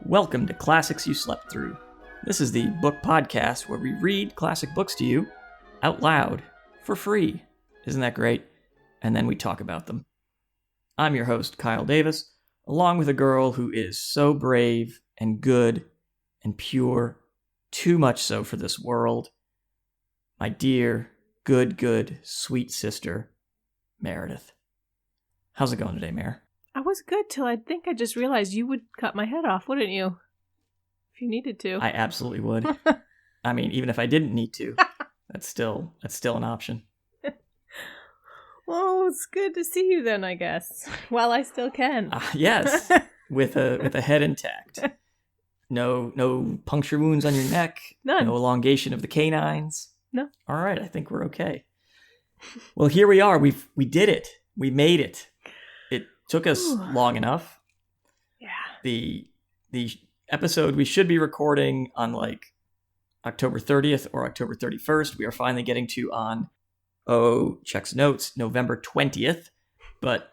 Welcome to Classics You Slept Through. This is the book podcast where we read classic books to you out loud for free. Isn't that great? And then we talk about them. I'm your host, Kyle Davis, along with a girl who is so brave and good and pure, too much so for this world. My dear, good, sweet sister, Meredith. How's it going today, Mer? I was good till I think I just realized you would cut my head off, wouldn't you? If you needed to. I absolutely would. I mean, even if I didn't need to, that's still an option. Well, it's good to see you then, I guess. While I still can. Yes, with a head intact. No puncture wounds on your neck. None. No elongation of the canines. No. All right, I think we're okay. Well, here we are. We did it. We made it. It took us long enough. Yeah. The episode we should be recording on like October 30th or October 31st. We are finally getting to on, checks notes, November 20th. But,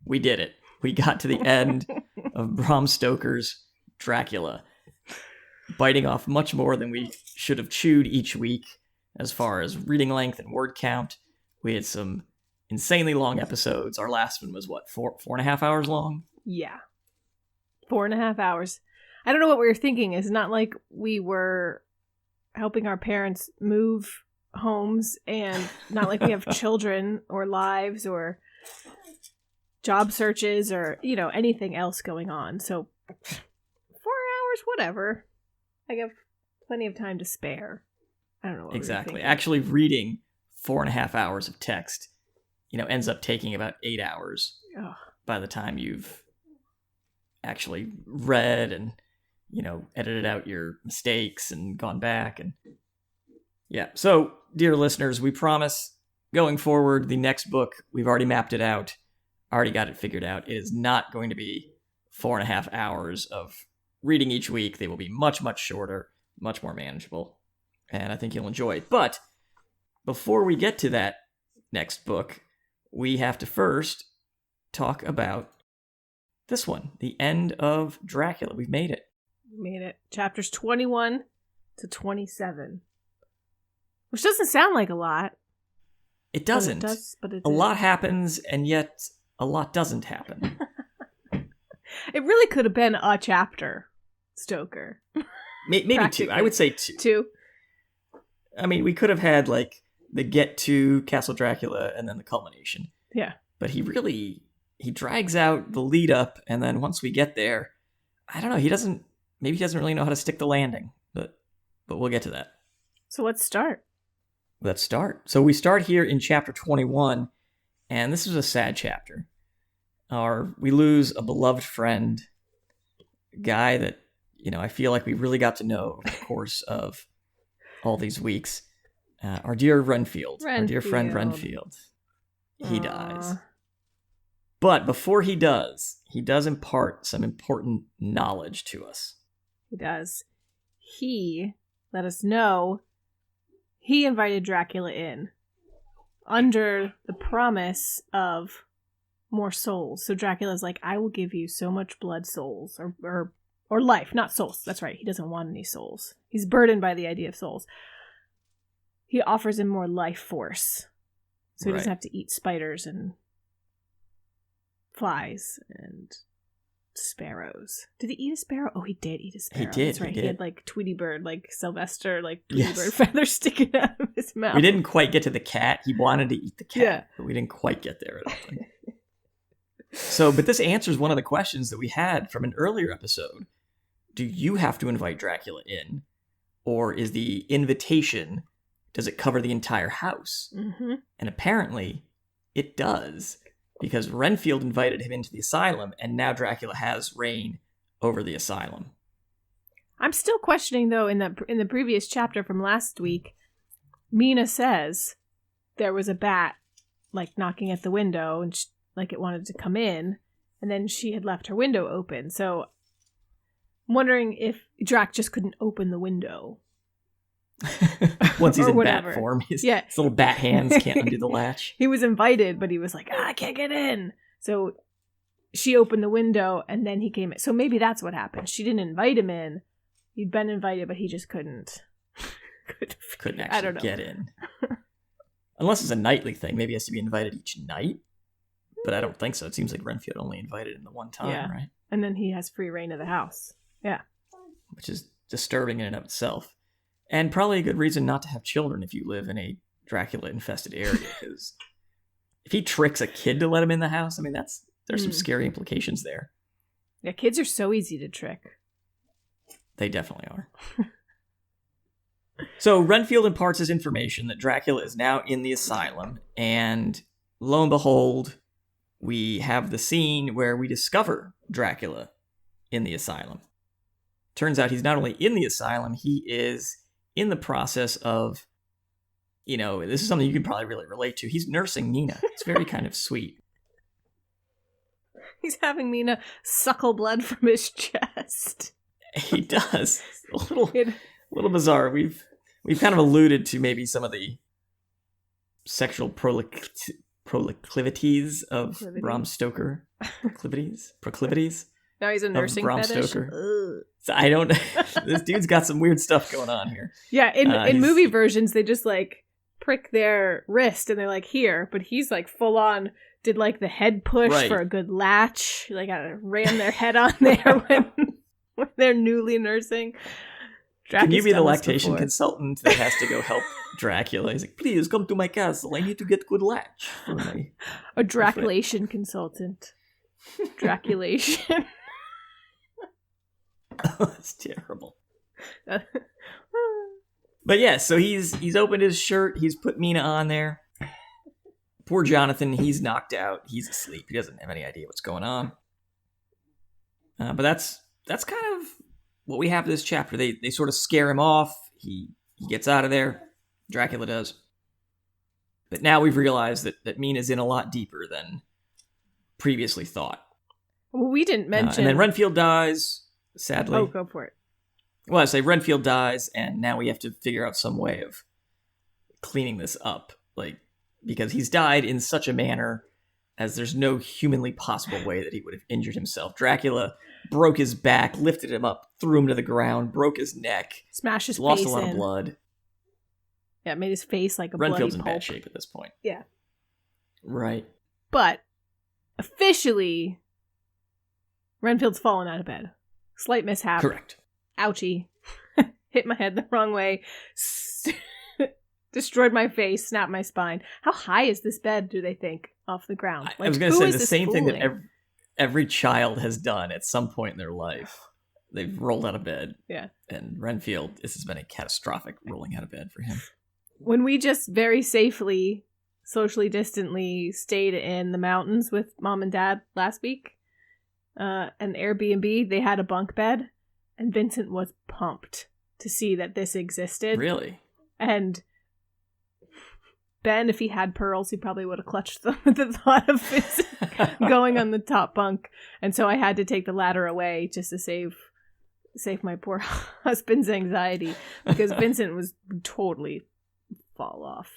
we did it. We got to the end of Bram Stoker's Dracula, biting off much more than we should have chewed each week as far as reading length and word count. We had some insanely long episodes. Our last one was, 4.5 hours long? Yeah. 4.5 hours. I don't know what we were thinking. It's not like we were helping our parents move homes and not like we have children or lives or job searches or, anything else going on. So 4 hours, whatever. I have plenty of time to spare. I don't know what Exactly. we were thinking. Actually reading 4.5 hours of text, ends up taking about 8 hours by the time you've actually read and, edited out your mistakes and gone back. And yeah. So, dear listeners, we promise going forward, the next book, we've already mapped it out, already got it figured out. It is not going to be 4.5 hours of reading each week. They will be much, much shorter, much more manageable. And I think you'll enjoy it. But before we get to that next book, we have to first talk about this one, the end of Dracula. We've made it. We made it. Chapters 21 to 27. Which doesn't sound like a lot. It doesn't. But it does, but it a lot happens, and yet a lot doesn't happen. It really could have been a chapter, Stoker. Maybe two. I would say two. Two? I mean, we could have had, the get to Castle Dracula and then the culmination. Yeah. But he drags out the lead up, and then once we get there, I don't know, maybe he doesn't really know how to stick the landing, but we'll get to that. So let's start. Let's start. So we start here in chapter 21, and this is a sad chapter. We lose a beloved friend, a guy that, I feel like we really got to know over the course of all these weeks. Our dear Renfield, our dear friend Renfield. He dies. But before he does impart some important knowledge to us. He does. He let us know he invited Dracula in under the promise of more souls. So Dracula's like, I will give you so much blood souls or life, not souls. That's right. He doesn't want any souls. He's burdened by the idea of souls. He offers him more life force. So he doesn't have to eat spiders and flies and sparrows. Did he eat a sparrow? Oh, he did eat a sparrow. He did. That's right. He He had Tweety Bird, Sylvester, Tweety Bird feathers sticking out of his mouth. We didn't quite get to the cat. He wanted to eat the cat, but we didn't quite get there, I don't think. But this answers one of the questions that we had from an earlier episode. Do you have to invite Dracula in? Or is the invitation, does it cover the entire house? Mm-hmm. And apparently, it does. Because Renfield invited him into the asylum, and now Dracula has reign over the asylum. I'm still questioning, though, in the previous chapter from last week, Mina says there was a bat, knocking at the window, and it wanted to come in, and then she had left her window open. So I'm wondering if Drac just couldn't open the window. Once he's in whatever. bat form, his little bat hands can't undo the latch. He was invited, but he was like, I can't get in. So she opened the window and then he came in. So maybe that's what happened. She didn't invite him in. He'd been invited, but he just couldn't Couldn't I don't actually know. get in. Unless it's a nightly thing. Maybe he has to be invited each night. But I don't think so. It seems like Renfield only invited him the one time, right? And then he has free reign of the house. Yeah. Which is disturbing in and of itself. And probably a good reason not to have children if you live in a Dracula-infested area. Because if he tricks a kid to let him in the house, I mean, there's some scary implications there. Yeah, kids are so easy to trick. They definitely are. So Renfield imparts his information that Dracula is now in the asylum, and lo and behold, we have the scene where we discover Dracula in the asylum. Turns out he's not only in the asylum, he is in the process of, this is something you can probably really relate to. He's nursing Mina. It's very kind of sweet. He's having Mina suckle blood from his chest. He does. It's a little bizarre. We've kind of alluded to maybe some of the sexual proclivities of Bram Stoker. Proclivities? Now he's a nursing Bram fetish. Stoker. So I don't. This dude's got some weird stuff going on here. Yeah, in movie versions, they just like prick their wrist and they're like here, but he's like full on did like the head push for a good latch. Like ram their head on there when they're newly nursing. Can you be the lactation consultant that has to go help Dracula? He's like, please come to my castle. I need to get good latch for my... A Draculation consultant. Draculation. Oh, that's terrible. But yeah, so he's opened his shirt. He's put Mina on there. Poor Jonathan, he's knocked out. He's asleep. He doesn't have any idea what's going on. But that's kind of what we have this chapter. They sort of scare him off. He gets out of there. Dracula does. But now we've realized that Mina's in a lot deeper than previously thought. Well, we didn't mention... and then Renfield dies, sadly. Oh, go for it. Well, I say Renfield dies, and now we have to figure out some way of cleaning this up. Because he's died in such a manner as there's no humanly possible way that he would have injured himself. Dracula broke his back, lifted him up, threw him to the ground, broke his neck. Smashed his face lost a lot of blood. Yeah, made his face like a Renfield's bloody in pulp. bad shape at this point. Yeah. Right. But, officially, Renfield's fallen out of bed. Slight mishap. Correct. Ouchie. Hit my head the wrong way. Destroyed my face, snapped my spine. How high is this bed, do they think, off the ground? I was going to say the same thing that every child has done at some point in their life. They've rolled out of bed. Yeah. And Renfield, this has been a catastrophic rolling out of bed for him. When we just very safely, socially distantly stayed in the mountains with Mom and Dad last week, an Airbnb, they had a bunk bed, and Vincent was pumped to see that this existed. Really? And Ben, if he had pearls, he probably would have clutched them at the thought of Vincent going on the top bunk. And so I had to take the ladder away just to save my poor husband's anxiety, because Vincent was totally fall off,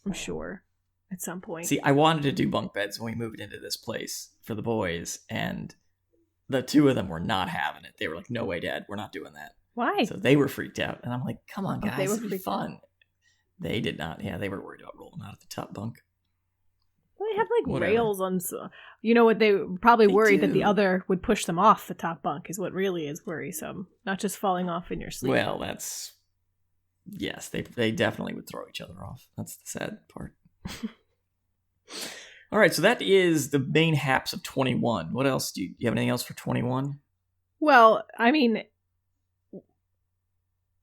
I'm sure, at some point. See, I wanted to do bunk beds when we moved into this place for the boys, and the two of them were not having it. They were like, no way, Dad, we're not doing that. Why? So they were freaked out. And I'm like, come on, guys, they were it'll be fun. They did not. Yeah, they were worried about rolling out at the top bunk. Well, they had like rails on... You know what? They were probably worried that the other would push them off the top bunk is what really is worrisome. Not just falling off in your sleep. Well, that's... Yes, they definitely would throw each other off. That's the sad part. All right, so that is the main haps of 21. What else? Do you have anything else for 21? Well, I mean...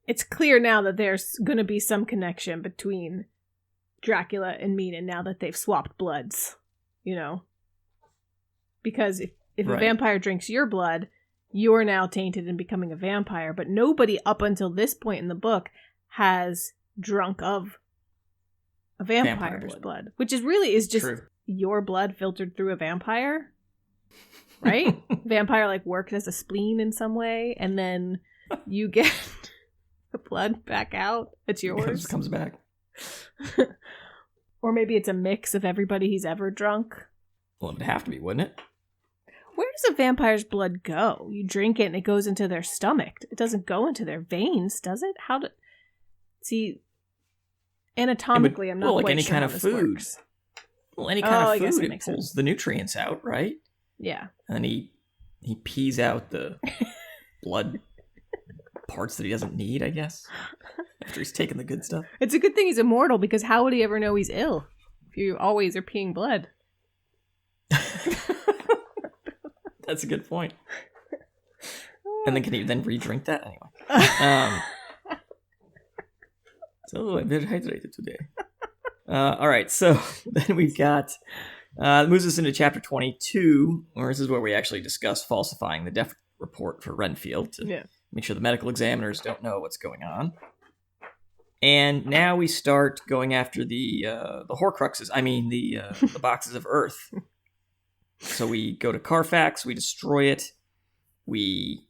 It's clear now that there's going to be some connection between Dracula and Mina now that they've swapped bloods, you know? Because if a vampire drinks your blood, you're now tainted and becoming a vampire. But nobody up until this point in the book has drunk of a vampire's blood. Which is just True. Your blood filtered through a vampire, right? Vampire like works as a spleen in some way, and then you get... the blood back out. It's yours. It comes back. Or maybe it's a mix of everybody he's ever drunk. Well, it would have to be, wouldn't it? Where does a vampire's blood go? You drink it and it goes into their stomach. It doesn't go into their veins, does it? See, anatomically, I'm not like quite any sure kind how of this food. works. Well, any kind I of guess food, that it makes pulls sense. the nutrients out, right? Yeah. And then he pees out the blood parts that he doesn't need, I guess, after he's taken the good stuff. It's a good thing he's immortal, because how would he ever know he's ill if you always are peeing blood? That's a good point. And then can he then re-drink that anyway? So I'm very hydrated today. All right, so then we've got moves us into chapter 22, where this is where we actually discuss falsifying the death report for Renfield to make sure the medical examiners don't know what's going on. And now we start going after the Horcruxes. I mean the boxes of Earth. So we go to Carfax, we destroy it, we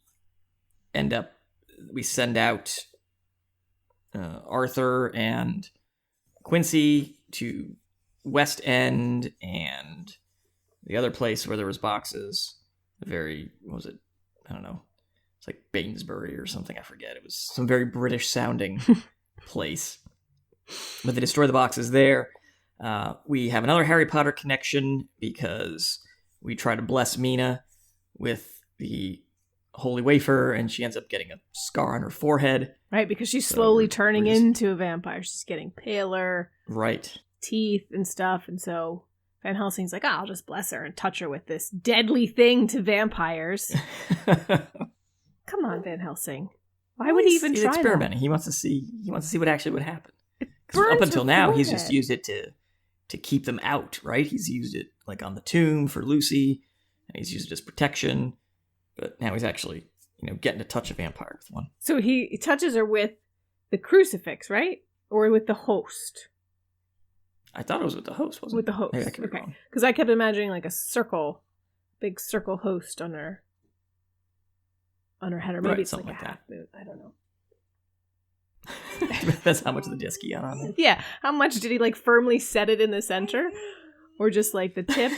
send out Arthur and Quincy to West End and the other place where there was boxes. What was it? I don't know. It's like Bainsbury or something, I forget. It was some very British sounding place. But they destroy the boxes there. We have another Harry Potter connection because we try to bless Mina with the holy wafer, and she ends up getting a scar on her forehead. Right, because she's slowly turning into a vampire. She's getting paler. Right. Teeth and stuff, and so Van Helsing's like, I'll just bless her and touch her with this deadly thing to vampires. Come on, Van Helsing. Why would he even try experimenting? That? He wants to see what actually would happen. Because up until now, he's just used it to keep them out, right? He's used it like on the tomb for Lucy, and he's used it as protection. But now he's actually, getting to touch a vampire with one. So he touches her with the crucifix, right? Or with the host? I thought it was with the host, wasn't it? With the host. Maybe I could be wrong. Because I kept imagining like a big circle host on her head. Or maybe it's like a half moon. I don't know. That's how much of the disc he got on there. Yeah. How much did he like firmly set it in the center? Or just like the tip?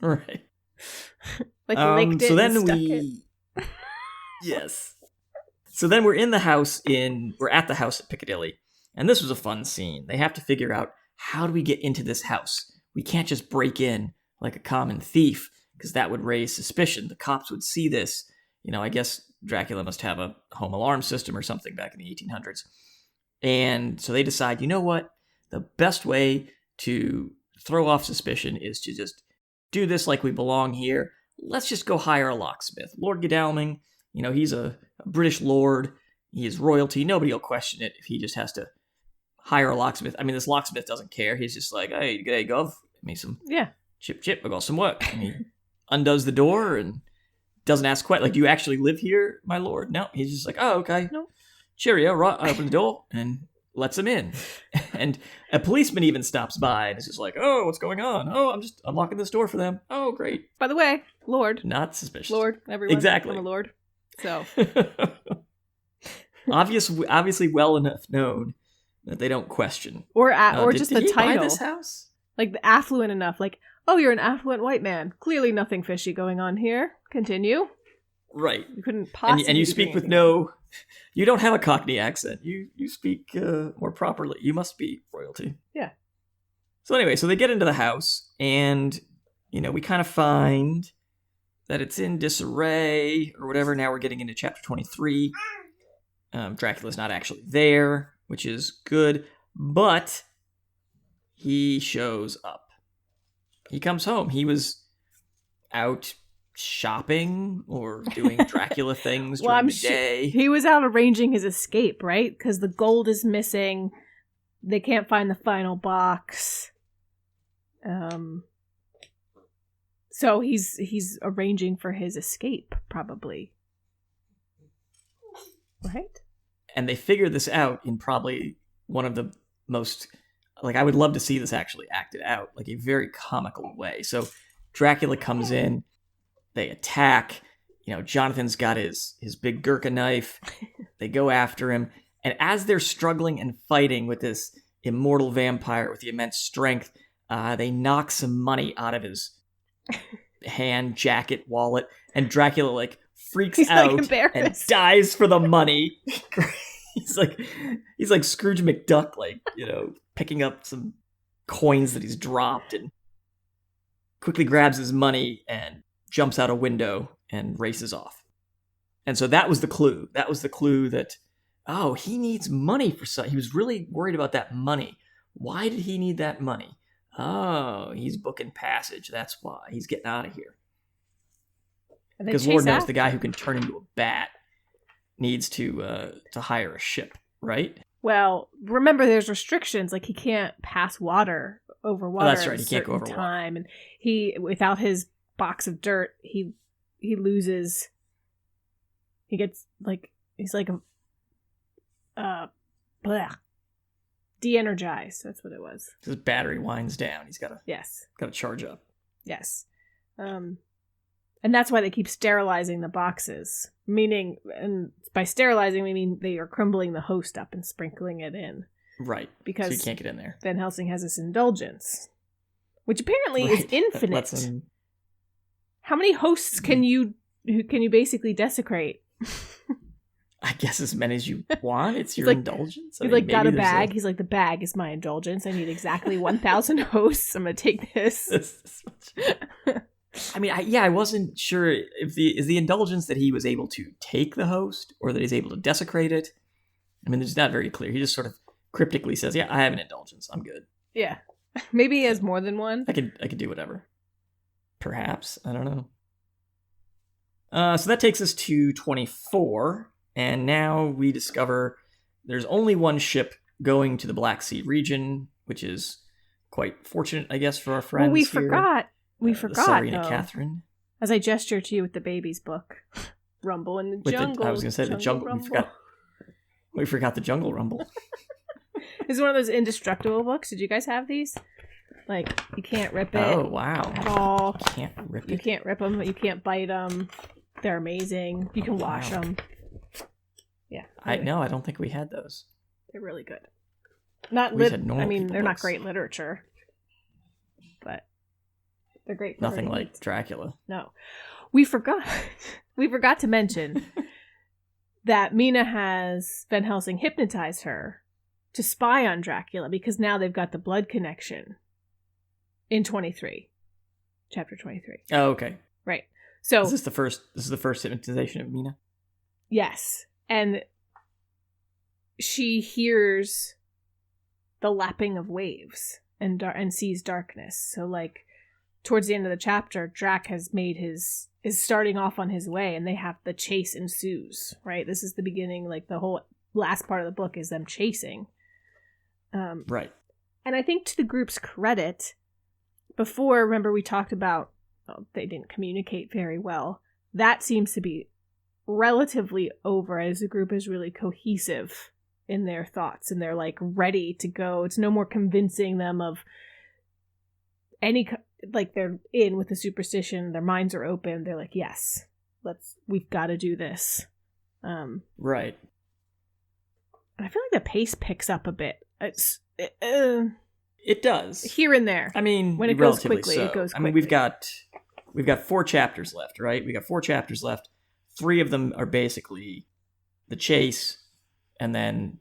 Right. Like licked it so then and stuck it. Yes. So then we're at the house at Piccadilly, and this was a fun scene. They have to figure out, how do we get into this house? We can't just break in like a common thief, because that would raise suspicion. The cops would see this. I guess Dracula must have a home alarm system or something back in the 1800s. And so they decide, you know what? The best way to throw off suspicion is to just do this like we belong here. Let's just go hire a locksmith. Lord Godalming, he's a British lord. He is royalty. Nobody will question it if he just has to hire a locksmith. I mean, this locksmith doesn't care. He's just like, hey, g'day, Gov. Give me some chip, I got some work. And he undoes the door and doesn't ask quite, like, do you actually live here, my lord? No, he's just like, oh, okay. No. Cheerio, right, I open the door and lets him in. And a policeman even stops by and is just like, oh, what's going on? Oh, I'm just unlocking this door for them. Oh, great. By the way, Lord. Not suspicious. Lord, everyone. Exactly. I'm a lord. So. Obviously well enough known that they don't question. Or just the did title. Buy this house? Like affluent enough. Like, oh, you're an affluent white man. Clearly nothing fishy going on here. Continue. Right. You couldn't possibly. And you speak with you don't have a Cockney accent. You speak more properly. You must be royalty. Yeah. So anyway, so they get into the house, and we kind of find that it's in disarray or whatever. Now we're getting into chapter 23. Dracula's not actually there, which is good, but he shows up. He comes home. He was out shopping or doing Dracula things during the day. He was out arranging his escape, right? Because the gold is missing. They can't find the final box. So he's arranging for his escape, probably. Right? And they figure this out in probably one of the most, like, I would love to see this actually acted out, like a very comical way. So Dracula comes in, they attack, Jonathan's got his big Gurkha knife, they go after him, and as they're struggling and fighting with this immortal vampire with the immense strength, they knock some money out of his hand, jacket, wallet, and Dracula like freaks He's, out like, and embarrassed. dives for the money. he's like Scrooge McDuck, like, you know, picking up some coins that he's dropped and quickly grabs his money and jumps out a window and races off. And so that was the clue. That was the clue that, oh, he needs money for something. He was really worried about that money. Why did he need that money? Oh, he's booking passage. That's why. He's getting out of here. Because Lord knows the guy who can turn into a bat needs to hire a ship, right? Well, remember there's restrictions. Like, he can't pass water over water. That's right. He can't go over time. And he, without his box of dirt, he loses. He gets like, he's like de-energized. That's what it was. His battery winds down. He's got to charge up. Yes. And that's why they keep sterilizing the boxes. Meaning, and by sterilizing, we mean they are crumbling the host up and sprinkling it in. Right. Because so you can't get in there. Van Helsing has this indulgence, which apparently is infinite. How many hosts can you basically desecrate? I guess as many as you want. It's your indulgence. He's like, got a bag. He's like, the bag is my indulgence. I need exactly 1,000 hosts. I'm going to take this. I mean, I wasn't sure if is the indulgence that he was able to take the host or that he's able to desecrate it. I mean, it's not very clear. He just sort of cryptically says, yeah, I have an indulgence. I'm good. Yeah. Maybe he has more than one. I could do whatever. Perhaps. I don't know. So that takes us to 24. And now we discover there's only one ship going to the Black Sea region, which is quite fortunate, I guess, for our friends. Well, we here. forgot. We forgot, Serena though. Catherine. As I gesture to you with the baby's book. Rumble in the jungle. I was going to say the jungle. We forgot the Jungle Rumble. This is one of those indestructible books. Did you guys have these? Like, you can't rip it. Oh, wow. At all. You can't rip it. You can't rip them. You can't bite them. They're amazing. You can wash them. Yeah. I don't think we had those. They're really good. Not I mean, they're not great literature. But they're great for nothing like Dracula. No. We forgot to mention that Mina has Van Helsing hypnotize her to spy on Dracula because now they've got the blood connection in 23. Chapter 23. Oh, okay. Right. So This is the first hypnotization of Mina? Yes. And she hears the lapping of waves and sees darkness. So, like, towards the end of the chapter, Drac is starting off on his way, and they have the chase ensues, right? This is the beginning, like, the whole last part of the book is them chasing. Right. And I think to the group's credit, before, remember we talked about they didn't communicate very well. That seems to be relatively over as the group is really cohesive in their thoughts and they're like ready to go. It's no more convincing them of any, like, they're in with the superstition, their minds are open, they're like, yes, we've got to do this. Right. And I feel like the pace picks up a bit. It does here and there. I mean, when it goes quickly, it goes quickly. I mean, we've got 4 chapters left, right? We got 4 chapters left. 3 of them are basically the chase, and then,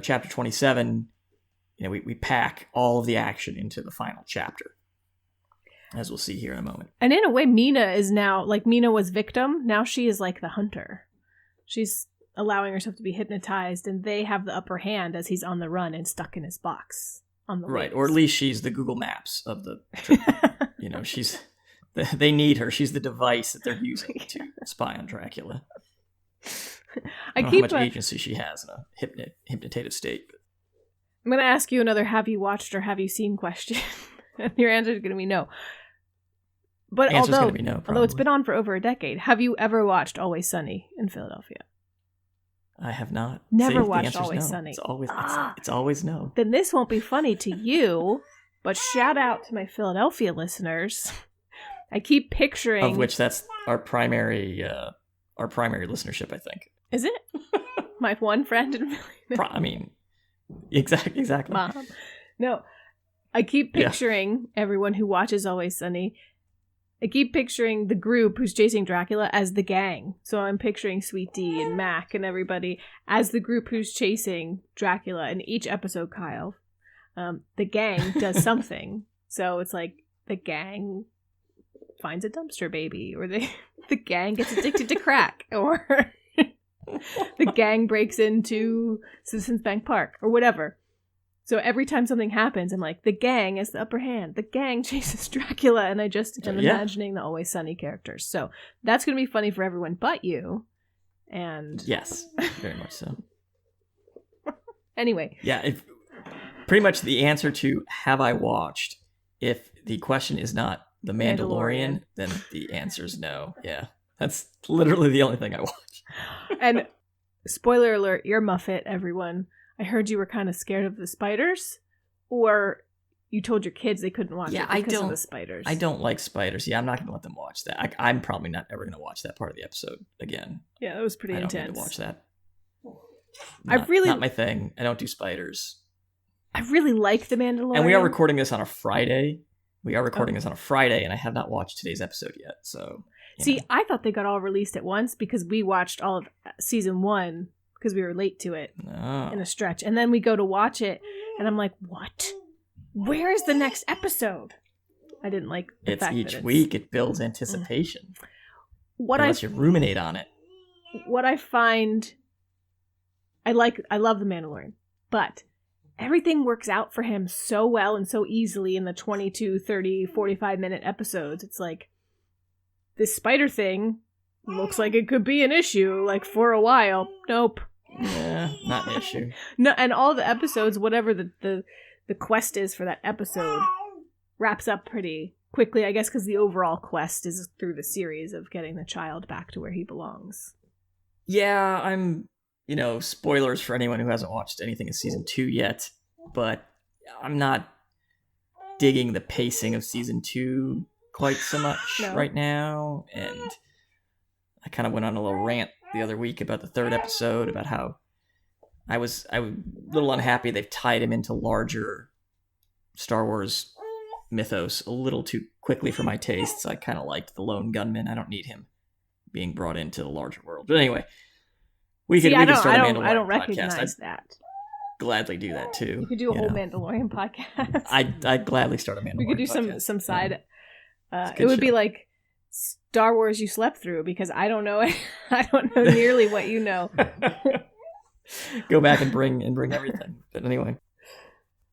chapter 27, we pack all of the action into the final chapter, as we'll see here in a moment. And in a way, Mina is now, like, Mina was victim, now she is like the hunter. She's allowing herself to be hypnotized, and they have the upper hand as he's on the run and stuck in his box on the right, wings. or at least she's the Google Maps of the trip. They need her. She's the device that they're using to spy on Dracula. I don't know how much agency she has in a hypnotative state. But I'm going to ask you another have you watched or have you seen question. And your answer is going to be no. But although it's been on for over a decade, have you ever watched Always Sunny in Philadelphia? I have not. Never watched Always Sunny. It's always no. Then this won't be funny to you, but shout out to my Philadelphia listeners. I keep picturing... Of which that's our primary listenership, I think. Is it? My one friend in I mean, exactly. Mom. No. I keep picturing everyone who watches Always Sunny I keep picturing the group who's chasing Dracula as the gang. So I'm picturing Sweet D and Mac and everybody as the group who's chasing Dracula. In each episode, Kyle, the gang does something. So it's like the gang finds a dumpster baby, or the gang gets addicted to crack, or the gang breaks into Citizens Bank Park, or whatever. So every time something happens, I'm like, the gang has the upper hand. The gang chases Dracula, and I just am imagining the Always Sunny characters. So that's going to be funny for everyone but you. And yes, very much so. Anyway. Yeah, pretty much the answer to have I watched, if the question is not The Mandalorian, then the answer is no. Yeah, that's literally the only thing I watch. And spoiler alert, you're Muffet, everyone. I heard you were kind of scared of the spiders, or you told your kids they couldn't watch it because of the spiders. I don't like spiders. Yeah, I'm not going to let them watch that. I'm probably not ever going to watch that part of the episode again. Yeah, that was pretty intense. I don't need to watch that. Not my thing. I don't do spiders. I really like The Mandalorian. And we are recording this on a Friday. And I have not watched today's episode yet. So see, I thought they got all released at once because we watched all of season 1 because we were late to it in a stretch. And then we go to watch it, and I'm like, what? Where is the next episode? I didn't like the fact each that week. It builds anticipation. Unless you ruminate on it. What I find, I love The Mandalorian, but everything works out for him so well and so easily in the 22, 30, 45-minute episodes. It's like, this spider thing looks like it could be an issue, like, for a while. Nope. Yeah, not an issue. No, and all the episodes, whatever the quest is for that episode, wraps up pretty quickly, I guess, because the overall quest is through the series of getting the child back to where he belongs. Yeah, I'm, spoilers for anyone who hasn't watched anything in season 2 yet, but I'm not digging the pacing of season 2 quite so much right now, and I kind of went on a little rant the other week about the 3rd episode, about how I was a little unhappy they've tied him into larger Star Wars mythos a little too quickly for my tastes. I kind of liked the lone gunman. I don't need him being brought into the larger world. But anyway, we could start a Mandalorian podcast. I don't recognize that. Gladly do that too. You could do a whole Mandalorian podcast. I'd gladly start a Mandalorian podcast. We could do some side. It would be like Star Wars you slept through, because I don't know nearly what you know. Go back and bring everything. But anyway,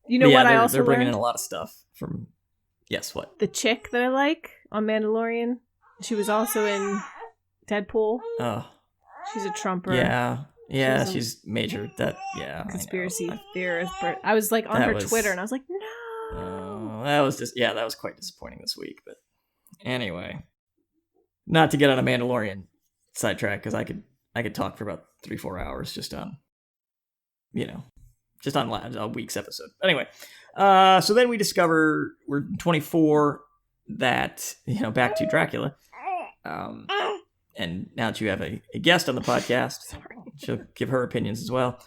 they're bringing learned? in a lot of stuff from. Yes, what? The chick that I like on Mandalorian, she was also in Deadpool. Oh, she's a Trumper. Yeah, she's major. Conspiracy theorist. But I was like on her Twitter, and I was like, no. That was quite disappointing this week. But anyway, not to get on a Mandalorian sidetrack, because I could talk for about 3-4 hours just on a week's episode. Anyway, so then we discover we're 24 that back to Dracula, and now that you have a guest on the podcast, she'll give her opinions as well.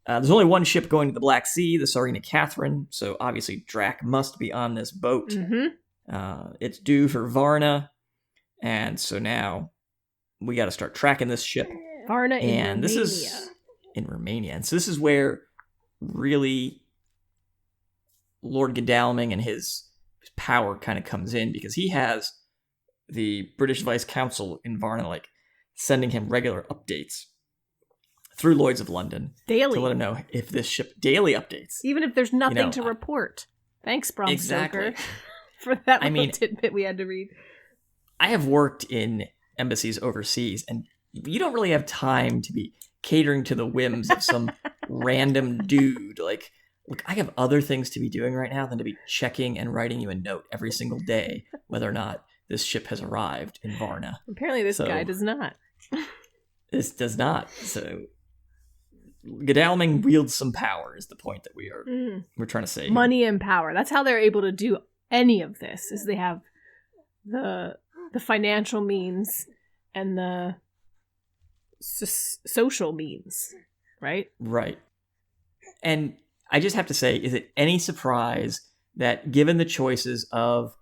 There's only one ship going to the Black Sea, the Tsarina Catherine, so obviously Drac must be on this boat. Mm-hmm. It's due for Varna, and so now we got to start tracking this ship. Varna in and Romania. This is in Romania, and so this is where really Lord Godalming and his power kind of comes in, because he has the British Vice Consul in Varna sending him regular updates through Lloyd's of London daily to let him know if this ship daily updates, even if there's nothing to report. Thanks, Bram Stoker, for that little tidbit we had to read. I have worked in embassies overseas, and you don't really have time to be catering to the whims of some random dude. Look, I have other things to be doing right now than to be checking and writing you a note every single day whether or not this ship has arrived in Varna. Apparently this guy does not. This does not. So Godalming wields some power is the point that we're trying to say. Money and power. That's how they're able to do any of this, is they have the financial means and the social means, right? Right. And I just have to say, is it any surprise that given the choices of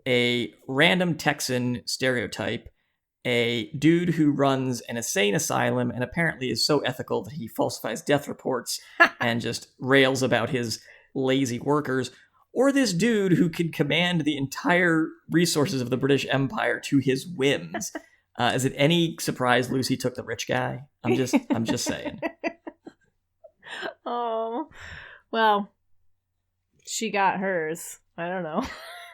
a random Texan stereotype, a dude who runs an insane asylum and apparently is so ethical that he falsifies death reports and just rails about his lazy workers, or this dude who can command the entire resources of the British Empire to his whims. Is it any surprise Lucy took the rich guy? I'm just saying. Oh, well, she got hers. I don't know.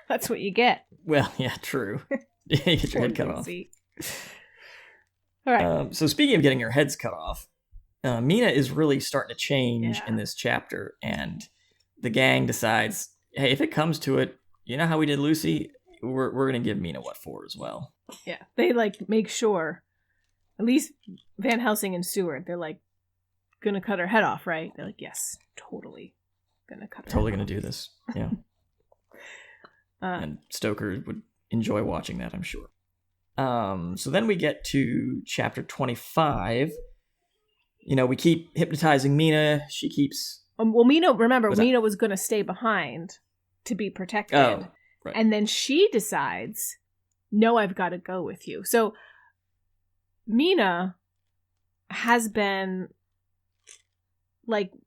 That's what you get. Well, yeah, true. You get your head cut off. All right. So speaking of getting your heads cut off, Mina is really starting to change in this chapter, and the gang decides, hey, if it comes to it, you know how we did Lucy? We're going to give Mina what for as well. Yeah, they make sure, at least Van Helsing and Seward, they're going to cut her head off, right? They're like, yes, totally going to cut her Totally head going to do this, yeah. And Stoker would enjoy watching that, I'm sure. So then we get to chapter 25. We keep hypnotizing Mina. She keeps... well, Mina was going to stay behind to be protected. Oh, right. And then she decides, no, I've got to go with you. So Mina has been,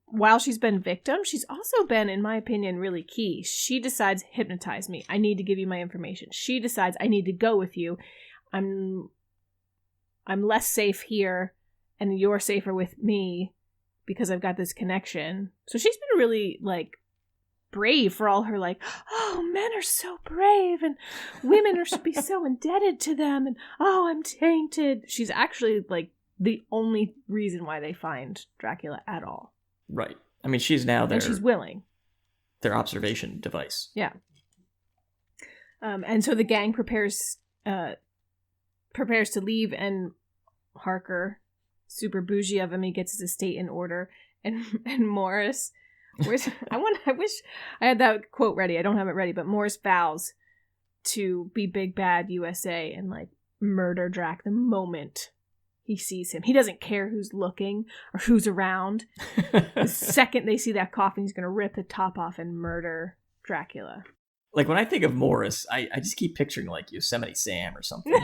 while she's been victim, she's also been, in my opinion, really key. She decides, hypnotize me. I need to give you my information. She decides, I need to go with you. I'm less safe here, and you're safer with me because I've got this connection. So she's been really, brave for all her, oh, men are so brave, and women should be so indebted to them, and, oh, I'm tainted. She's actually, the only reason why they find Dracula at all. Right. I mean, she's now and she's willing. Their observation device. Yeah. And so the gang prepares to leave, and Harker, super bougie of him, he gets his estate in order, and Morris, I wish I had that quote ready. I don't have it ready, but Morris vows to be big bad USA and murder Drac the moment he sees him. He doesn't care who's looking or who's around. The second they see that coffin, he's gonna rip the top off and murder Dracula. When I think of Morris, I just keep picturing Yosemite Sam or something.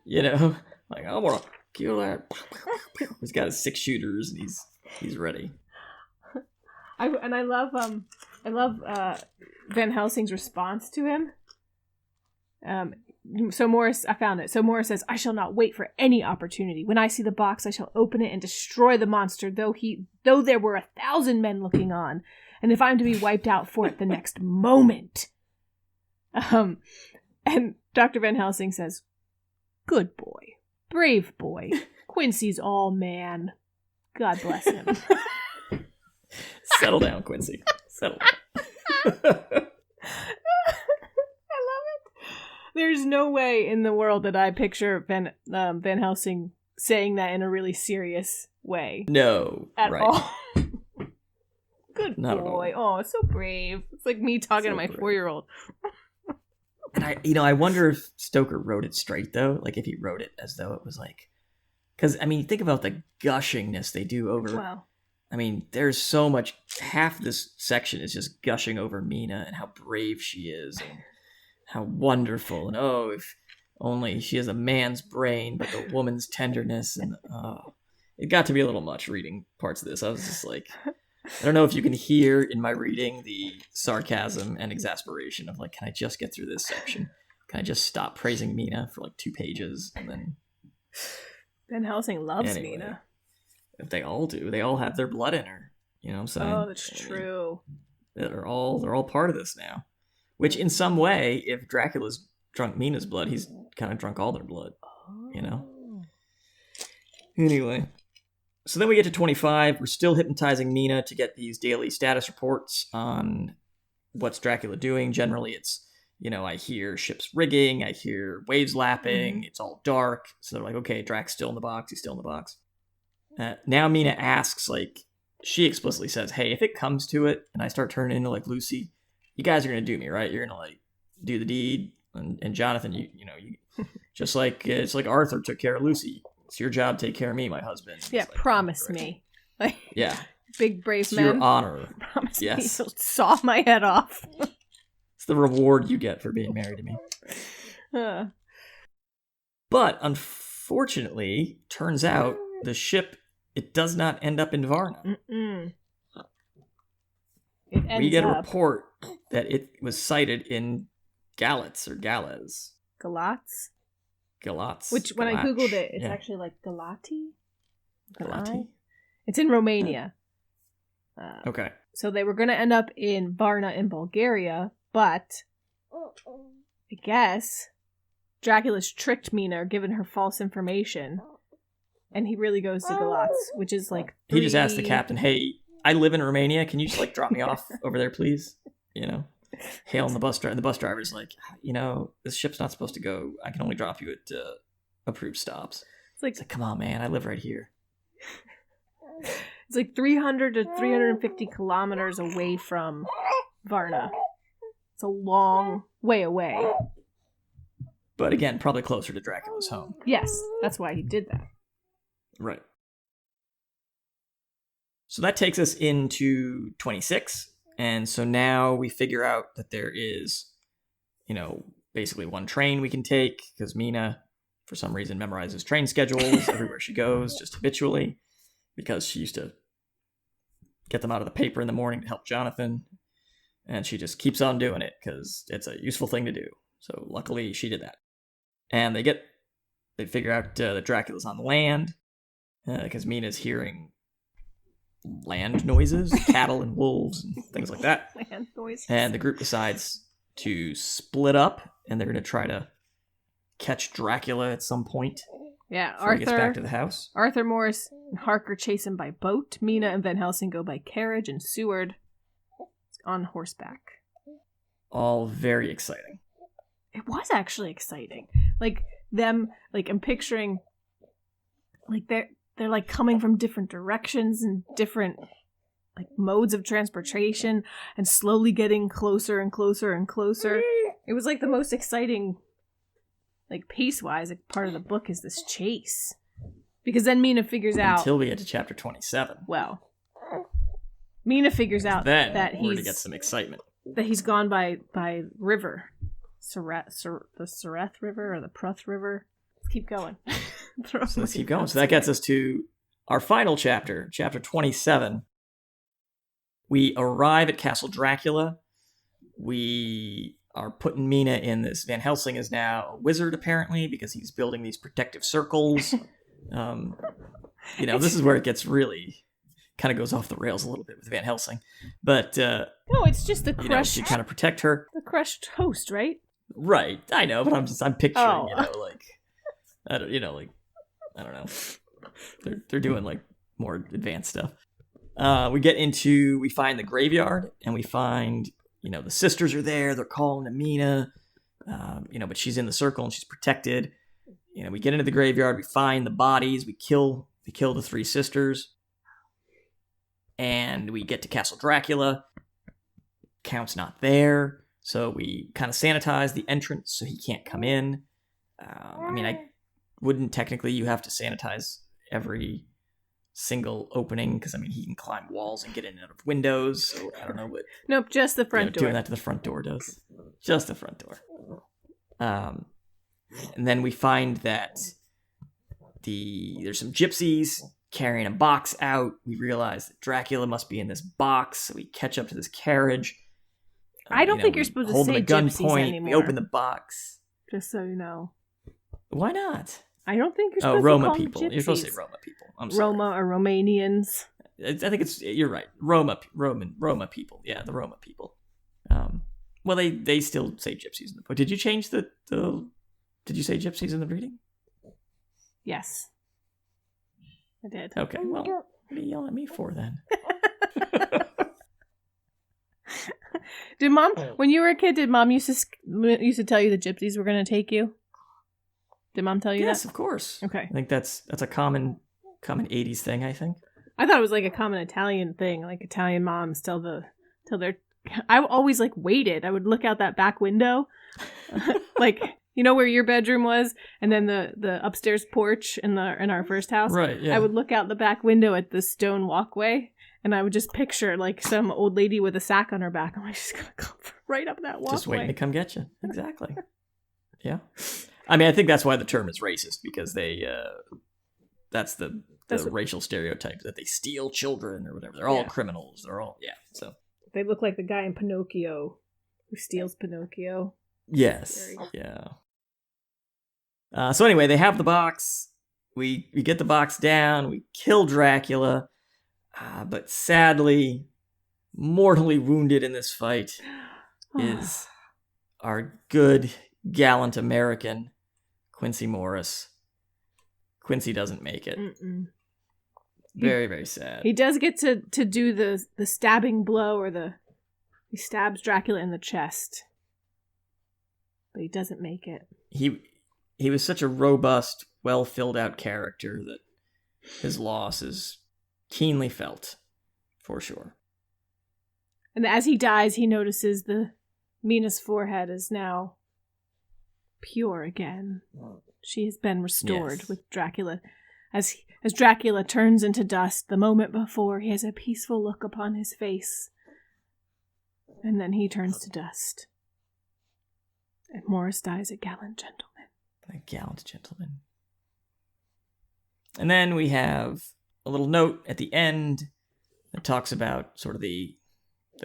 I'm gonna kill that. He's got his 6 shooters and he's ready. I love Van Helsing's response to him. So Morris, I found it. So Morris says, I shall not wait for any opportunity. When I see the box, I shall open it and destroy the monster, though there were 1,000 men looking on, and if I'm to be wiped out for it the next moment. And Dr. Van Helsing says, good boy, brave boy, Quincy's all man. God bless him. Settle down, Quincy. Settle down. I love it. There's no way in the world that I picture Van Helsing saying that in a really serious way. No. At right. all. Good Not boy. Oh, it's so brave. It's like me talking to my 4-year-old. And I wonder if Stoker wrote it straight, though. If he wrote it as though it was because, think about the gushingness they do over... Wow. There's so much. Half this section is just gushing over Mina and how brave she is and how wonderful. And if only she has a man's brain, but the woman's tenderness. And it got to be a little much reading parts of this. I was just I don't know if you can hear in my reading the sarcasm and exasperation of can I just get through this section? Can I just stop praising Mina for 2 pages and then... Van Helsing loves Mina. If they all do, they all have their blood in her. You know what I'm saying? Oh, that's true. They're all part of this now. Which, in some way, if Dracula's drunk Mina's blood, he's kind of drunk all their blood. Anyway, so then we get to 25. We're still hypnotizing Mina to get these daily status reports on what's Dracula doing. Generally, it's I hear ships rigging, I hear waves lapping. It's all dark. So they're okay, Drac's still in the box. He's still in the box. Now Mina asks, she explicitly says, hey, if it comes to it and I start turning into Lucy, you guys are going to do me, right? You're going to do the deed. And Jonathan, you just it's Arthur took care of Lucy. It's your job to take care of me, my husband. Yeah, promise me. Yeah. Big brave it's man. your honor. Promise me you'll saw my head off. It's the reward you get for being married to me. But unfortunately, turns out the ship, it does not end up in Varna. We get a report that it was sighted in Galatz or Galaz. Galatz. Which, when I googled it, it's actually like Galati? It's in Romania. Okay. So they were going to end up in Varna in Bulgaria, but I guess Dracula's tricked Mina or given her false information, and he really goes to Galatz, which is like... He just asked the captain, hey, I live in Romania, can you just like drop me off over there, please? You know? Hailing the bus driver, and the bus driver's like, you know, this ship's not supposed to go. I can only drop you at approved stops. It's like, come on, man, I live right here. It's like 300 to 350 kilometers away from Varna. It's a long way away. But again, probably closer to Dracula's home. Yes, that's why he did that. Right. So that takes us into 26. And so now we figure out that there is, you know, basically one train we can take because Mina, for some reason, memorizes train schedules everywhere she goes, just habitually, because she used to get them out of the paper in the morning to help Jonathan. And she just keeps on doing it because it's a useful thing to do. So luckily she did that. And they figure out that Dracula's on the land because Mina's hearing land noises, cattle and wolves and things like that. Land noises. And the group decides to split up, and they're going to try to catch Dracula at some point. Yeah, before he gets back to the house. Arthur Morris and Harker chase him by boat. Mina and Van Helsing go by carriage, and Seward on horseback. All very exciting. It was actually exciting. Like them, like I'm picturing, like they're like coming from different directions and different like modes of transportation and slowly getting closer and closer and closer. It was like the most exciting, like pace-wise, like, part of the book is this chase. Because then Mina figures out... Until we get to chapter 27. Well, Mina figures out then that we're going to get some excitement. That he's gone by river. The Sereth River or the Pruth River. Let's keep going. So let's keep going. So that gets us to our final chapter, chapter 27. We arrive at Castle Dracula. We are putting Mina in this. Van Helsing is now a wizard, apparently, because he's building these protective circles. This is where it gets really kind of goes off the rails a little bit with Van Helsing. But no, it's just the crushed. To kind of protect her. The crushed host, right? Right, I know, but I'm picturing, I don't know. They're doing like more advanced stuff. We find the graveyard, and we find, the sisters are there. They're calling to Mina, but she's in the circle and she's protected. We get into the graveyard. We find the bodies. We kill the three sisters, and we get to Castle Dracula. Count's not there, so we kind of sanitize the entrance so he can't come in. I wouldn't technically. You have to sanitize every single opening because he can climb walls and get in and out of windows. So I don't know what. Nope, just the front door. Doing that to the front door does. Just the front door. And then we find that there's some gypsies carrying a box out. We realize that Dracula must be in this box, so we catch up to this carriage. I don't think you're supposed to say gypsies anymore. We open the box. Just so you know. Why not? I don't think you're supposed Roma to call people. them gypsies. You're supposed to say Roma people. I'm sorry. Roma or Romanians. I think you're right. Roma people. Yeah, the Roma people. Well, they still say gypsies in the book. Did you change did you say gypsies in the reading? Yes. I did. Okay, well, what are you yelling at me for then? Did Mom, when you were a kid, used to tell you the gypsies were going to take you? Did Mom tell you that? Yes, of course. Okay. I think that's a common 80s thing, I think. I thought it was like a common Italian thing, like Italian moms tell their... I always waited. I would look out that back window, where your bedroom was, and then the upstairs porch in our first house. Right. Yeah. I would look out the back window at the stone walkway, and I would just picture some old lady with a sack on her back. I'm like, she's gonna come for right up that walkway. Just waiting to come get you. Exactly. Yeah. I mean, I think that's why the term is racist, because that's the racial stereotype that they steal children or whatever. They're all criminals. They're all, so. They look like the guy in Pinocchio who steals Pinocchio. Yes. Yeah. So anyway, they have the box. We get the box down. We kill Dracula. But sadly, mortally wounded in this fight is our good, gallant American, Quincy Morris. Quincy doesn't make it. Very, very sad. He does get to do the stabbing blow, or he stabs Dracula in the chest. But he doesn't make it. He was such a robust, well-filled out character that his loss is keenly felt, for sure. And as he dies, he notices the Mina's forehead is now pure again. She has been restored with Dracula. As Dracula turns into dust, the moment before, he has a peaceful look upon his face. And then he turns to dust. And Morris dies a gallant gentleman. A gallant gentleman. And then we have a little note at the end that talks about sort of the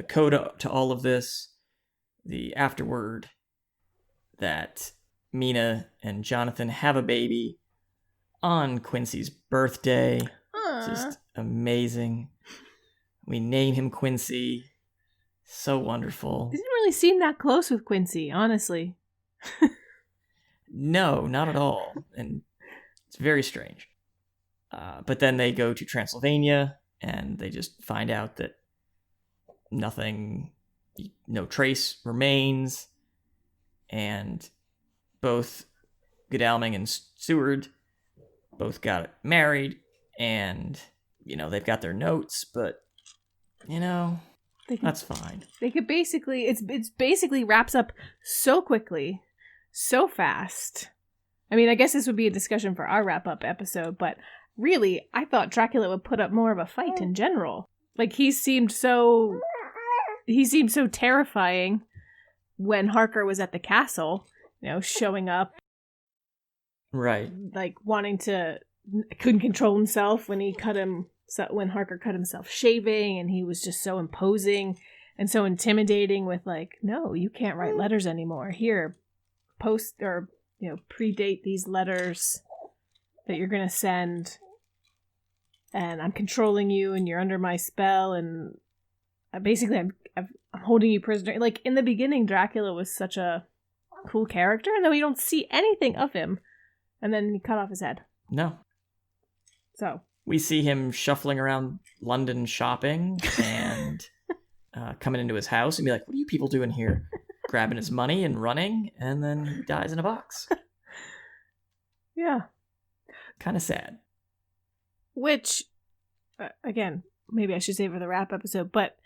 coda to all of this, the afterword, that Mina and Jonathan have a baby on Quincy's birthday. Just amazing. We name him Quincy. So wonderful. Didn't really seem that close with Quincy, honestly. No, not at all. And it's very strange. But then they go to Transylvania, and they just find out that no trace remains, and both Godalming and Seward both got married, and, they've got their notes, but, that's fine. They could basically, it's basically wraps up so quickly, so fast. I mean, I guess this would be a discussion for our wrap-up episode, but really, I thought Dracula would put up more of a fight in general. Like, he seemed so terrifying when Harker was at the castle, showing up. Right. Like, couldn't control himself when Harker cut himself shaving, and he was just so imposing and so intimidating with, like, no, you can't write letters anymore. Here, post or, predate these letters that you're going to send, and I'm controlling you, and you're under my spell, and basically I'm holding you prisoner. Like, in the beginning, Dracula was such a cool character, and then we don't see anything of him, and then he cut off his head. No. So we see him shuffling around London shopping and coming into his house and be like, what are you people doing here? Grabbing his money and running, and then he dies in a box. Yeah. Kind of sad. Which, again, maybe I should say for the wrap episode, but,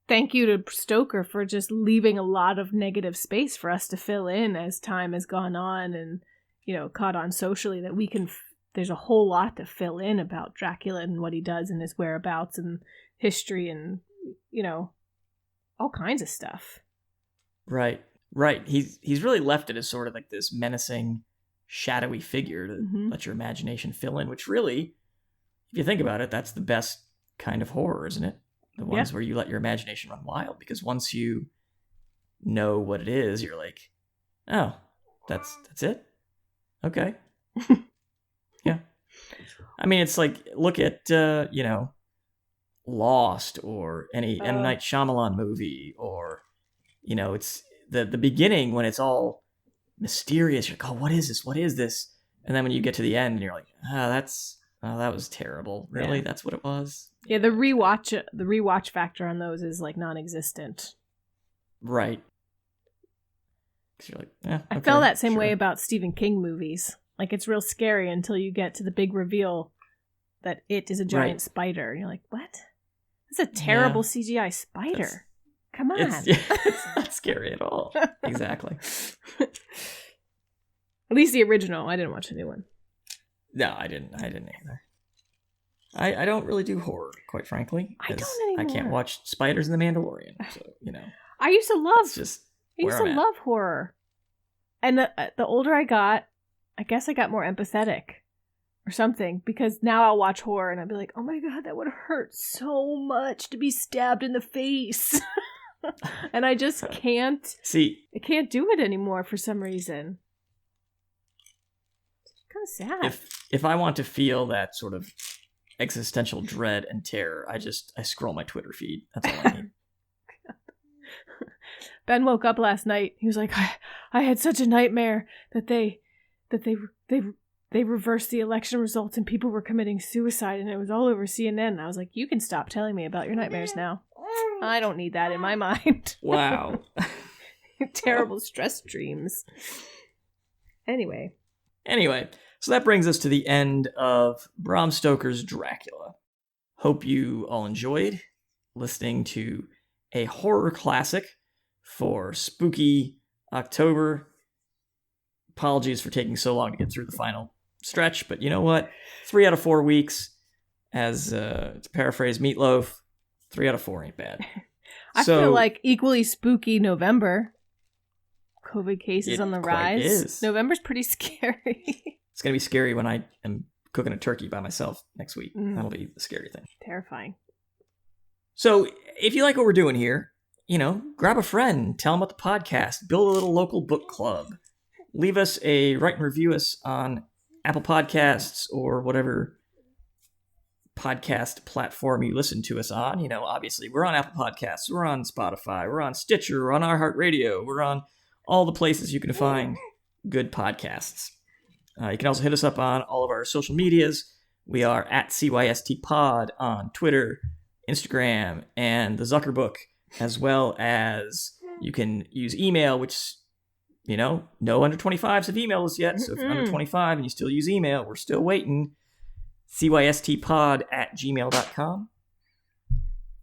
thank you to Stoker for just leaving a lot of negative space for us to fill in as time has gone on and, caught on socially, that we can, there's a whole lot to fill in about Dracula and what he does and his whereabouts and history and, all kinds of stuff. Right. He's really left it as sort of like this menacing, shadowy figure to let your imagination fill in, which really, if you think about it, that's the best kind of horror, isn't it? The ones where you let your imagination run wild, because once you know what it is, you're like, oh, that's it? Okay. Yeah. I mean, it's like, look at, Lost, or any M. Night Shyamalan movie, or, it's the beginning when it's all mysterious. You're like, oh, what is this? What is this? And then when you get to the end, you're like, that was terrible. Really? Yeah. That's what it was? Yeah, the rewatch factor on those is like non-existent. Right. 'Cause you're like, okay, I felt that same way about Stephen King movies. Like, it's real scary until you get to the big reveal that it is a giant spider. And you're like, what? That's a terrible CGI spider. Come on. It's not scary at all. Exactly. At least the original. I didn't watch the new one. No, I didn't either. I don't really do horror, quite frankly. I don't anymore. I can't watch spiders in The Mandalorian, so, I used to love. It's just I used to love horror, and the older I got, I guess I got more empathetic, or something. Because now I'll watch horror and I'll be like, "Oh my god, that would hurt so much to be stabbed in the face," and I just can't. See, I can't do it anymore for some reason. It's kind of sad. If I want to feel that sort of existential dread and terror, I scroll my Twitter feed. That's all I need. Ben woke up last night. He was like, I had such a nightmare that they reversed the election results and people were committing suicide and it was all over CNN. And I was like, you can stop telling me about your nightmares now. I don't need that in my mind. Wow. Terrible stress dreams. Anyway, so that brings us to the end of Bram Stoker's Dracula. Hope you all enjoyed listening to a horror classic for spooky October. Apologies for taking so long to get through the final stretch, but you know what? 3 out of 4 weeks, as to paraphrase Meatloaf, 3 out of 4 ain't bad. I feel like equally spooky November. COVID cases on the rise. Is. November's pretty scary. It's going to be scary when I am cooking a turkey by myself next week. That'll be the scary thing. Terrifying. So if you like what we're doing here, grab a friend, tell them about the podcast, build a little local book club, leave us write and review us on Apple Podcasts or whatever podcast platform you listen to us on. Obviously we're on Apple Podcasts, we're on Spotify, we're on Stitcher, we're on iHeartRadio, we're on all the places you can find good podcasts. You can also hit us up on all of our social medias. We are at CYSTPod on Twitter, Instagram, and the Zuckerbook, as well as you can use email, which, no under 25s have emailed us yet. So if you're under 25 and you still use email, we're still waiting. cystpod@gmail.com.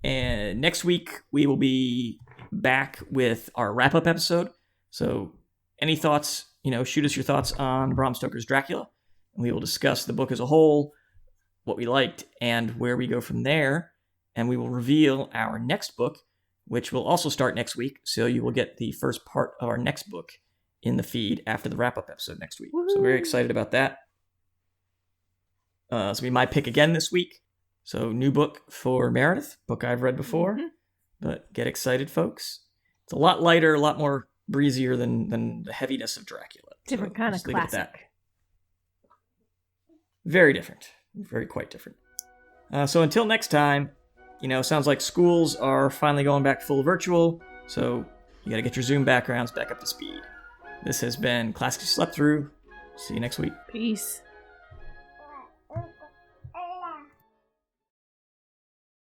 And next week, we will be back with our wrap-up episode. So any thoughts, shoot us your thoughts on Bram Stoker's Dracula. We will discuss the book as a whole, what we liked, and where we go from there. And we will reveal our next book, which will also start next week. So you will get the first part of our next book in the feed after the wrap-up episode next week. Woo-hoo. So very excited about that. So be my pick again this week. So new book for Meredith, book I've read before. But get excited, folks. It's a lot lighter, a lot more breezier than the heaviness of Dracula. Different kind of classic. Very different. Very quite different. So until next time, sounds like schools are finally going back full virtual, so you got to get your Zoom backgrounds back up to speed. This has been Classics You Slept Through. See you next week. Peace.